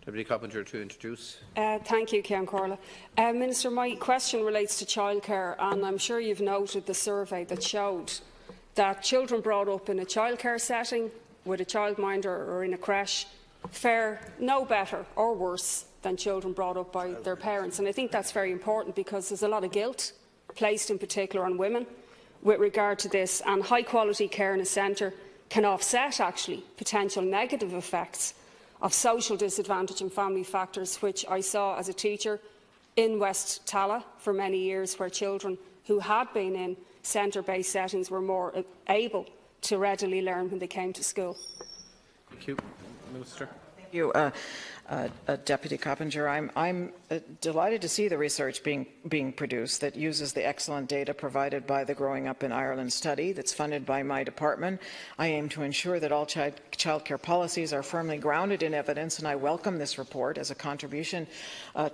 Deputy Coppinger to introduce. Thank you, Cian Corla. Minister, my question relates to childcare, and I'm sure you've noted the survey that showed that children brought up in a childcare setting with a childminder or in a creche fare no better or worse than children brought up by their parents. And I think that's very important because there's a lot of guilt placed in particular on women with regard to this, and high quality care in a centre can offset actually potential negative effects of social disadvantage and family factors, which I saw as a teacher in West Tala for many years, where children who had been in centre-based settings were more able to readily learn when they came to school. Thank you. Minister. Thank you, Deputy Coppinger. I'm delighted to see the research being produced that uses the excellent data provided by the Growing Up in Ireland study that's funded by my department. I aim to ensure that all childcare policies are firmly grounded in evidence, and I welcome this report as a contribution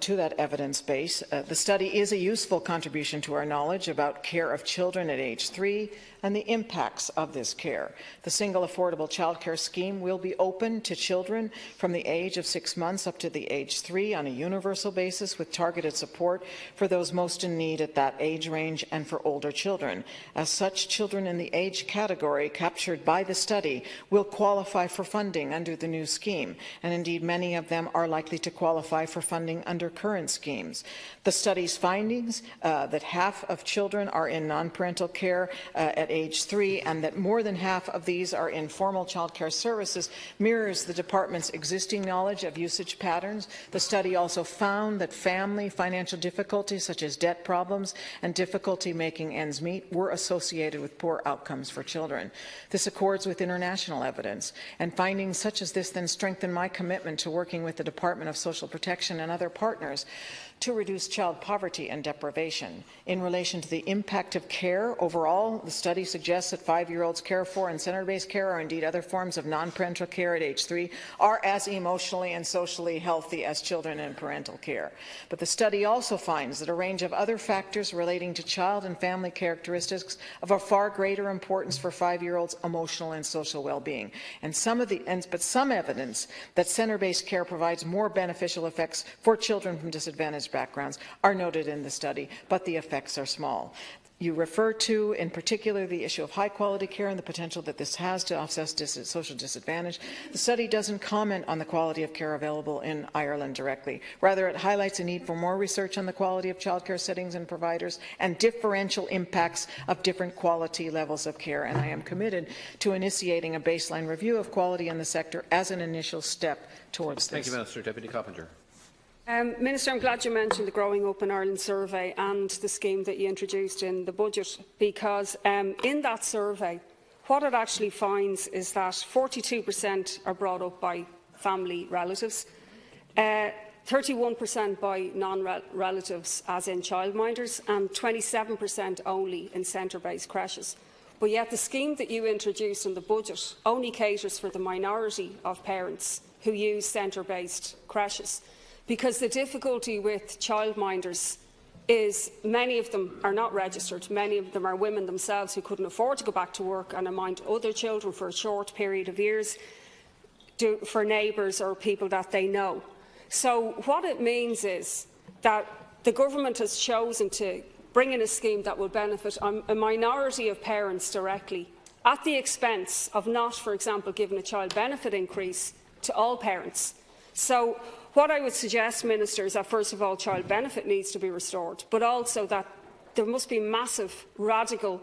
to that evidence base. The study is a useful contribution to our knowledge about care of children at age 3 and the impacts of this care. The single affordable childcare scheme will be open to children from the age of 6 months up to the age 3 on a universal basis, with targeted support for those most in need at that age range and for older children. As such, children in the age category captured by the study will qualify for funding under the new scheme, and indeed many of them are likely to qualify for funding under current schemes. The study's findings that half of children are in non-parental care at age 3 and that more than half of these are in formal childcare services mirrors the department's existing knowledge of usage patterns. The study also found that family financial difficulties such as debt problems and difficulty making ends meet were associated with poor outcomes for children. This accords with international evidence, and findings such as this then strengthen my commitment to working with the Department of Social Protection and other partners to reduce child poverty and deprivation. In relation to the impact of care overall, the study suggests that 5-year-olds cared for in centre-based care, or indeed other forms of non-parental care at age 3, are as emotionally and socially healthy as children in parental care. But the study also finds that a range of other factors relating to child and family characteristics of a far greater importance for 5-year-olds' emotional and social well-being. But some evidence that centre-based care provides more beneficial effects for children from disadvantaged backgrounds are noted in the study, but the effects are small. You refer to, in particular, the issue of high-quality care and the potential that this has to offset social disadvantage. The study doesn't comment on the quality of care available in Ireland directly. Rather, it highlights a need for more research on the quality of childcare settings and providers and differential impacts of different quality levels of care. And I am committed to initiating a baseline review of quality in the sector as an initial step towards this. Thank you, Minister. Deputy Coppinger. Minister, I'm glad you mentioned the Growing Up in Ireland survey and the scheme that you introduced in the budget, because in that survey, what it actually finds is that 42% are brought up by family relatives, 31% by non-relatives, as in childminders, and 27% only in centre-based creches. But yet the scheme that you introduced in the budget only caters for the minority of parents who use centre-based creches. Because the difficulty with childminders is many of them are not registered. Many of them are women themselves who couldn't afford to go back to work and mind other children for a short period of years for neighbours or people that they know. So what it means is that the government has chosen to bring in a scheme that will benefit a minority of parents directly at the expense of not, for example, giving a child benefit increase to all parents. So what I would suggest, Minister, is that first of all child benefit needs to be restored, but also that there must be massive, radical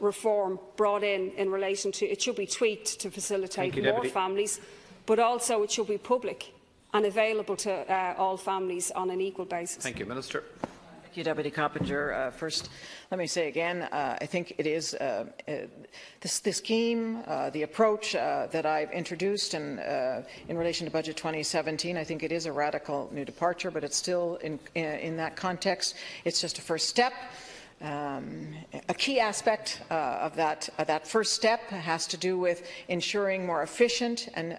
reform brought in relation to it should be tweaked to facilitate more families, but also it should be public and available to all families on an equal basis. Thank you, Minister. Thank you, Deputy Coppinger. First, let me say again, I think it is the scheme, the approach that I've introduced in relation to Budget 2017, I think it is a radical new departure, but it's still in that context. It's just a first step. A key aspect of that first step has to do with ensuring more efficient and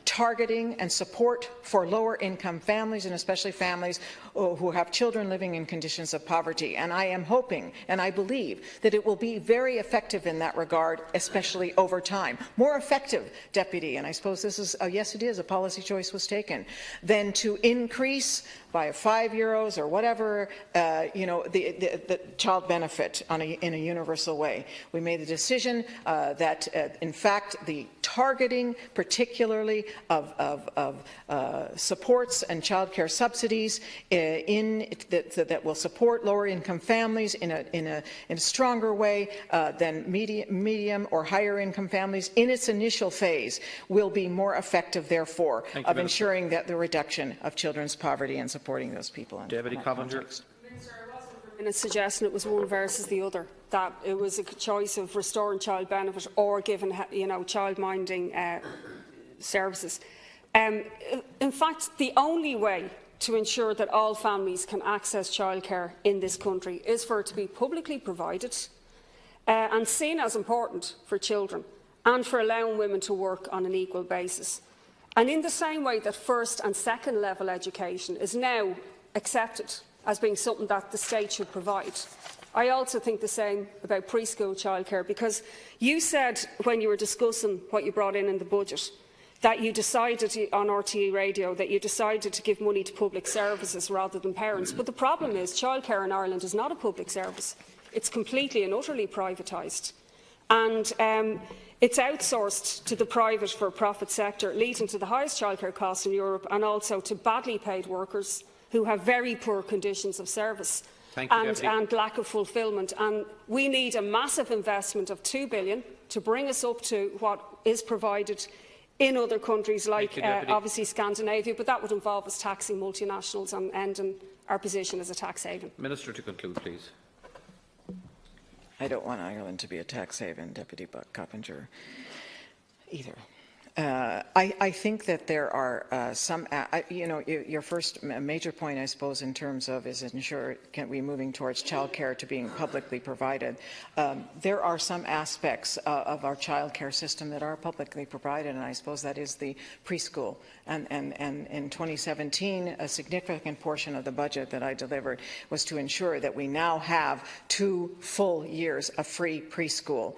targeting and support for lower-income families, and especially families who have children living in conditions of poverty. And I am hoping, and I believe, that it will be very effective in that regard, especially over time. More effective, Deputy, and I suppose this is, yes, it is, a policy choice was taken, than to increase by €5 or whatever, the child benefit in a universal way. We made the decision that, in fact, the targeting, particularly of supports and childcare subsidies that will support lower-income families in a stronger way than medium or higher-income families in its initial phase, will be more effective, therefore, of ensuring that the reduction of children's poverty and supporting those people. Deputy Coppinger. In a suggestion it was one versus the other, that it was a choice of restoring child benefit or giving child-minding services. In fact, the only way to ensure that all families can access childcare in this country is for it to be publicly provided and seen as important for children, and for allowing women to work on an equal basis. And in the same way that first and second level education is now accepted as being something that the state should provide, I also think the same about preschool childcare, because you said when you were discussing what you brought in the budget that you decided on RTE radio that you decided to give money to public services rather than parents. But the problem is childcare in Ireland is not a public service. It's completely and utterly privatised. And it's outsourced to the private for-profit sector, leading to the highest childcare costs in Europe, and also to badly paid workers who have very poor conditions of service and lack of fulfilment. And we need a massive investment of €2 billion to bring us up to what is provided in other countries like obviously Scandinavia, but that would involve us taxing multinationals and ending our position as a tax haven. Minister, to conclude, please. I don't want Ireland to be a tax haven, Deputy Coppinger, either. I think that there are some, your first major point, I suppose, in terms of is ensure can we moving towards childcare to being publicly provided. There are some aspects of our childcare system that are publicly provided, and I suppose that is the preschool. And in 2017, a significant portion of the budget that I delivered was to ensure that we now have 2 full years of free preschool.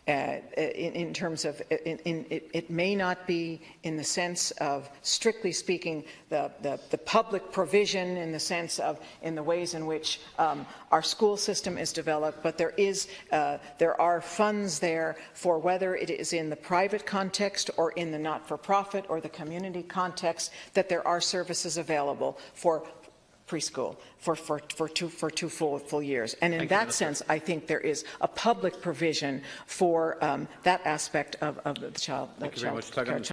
In terms of, it may not be in the sense of, strictly speaking, the public provision in the sense of, in the ways in which our school system is developed, but there are funds there for whether it is in the private context or in the not-for-profit or the community context, that there are services available for preschool for two full years. And in that sense, I think there is a public provision for that aspect of the child. Thank you very much.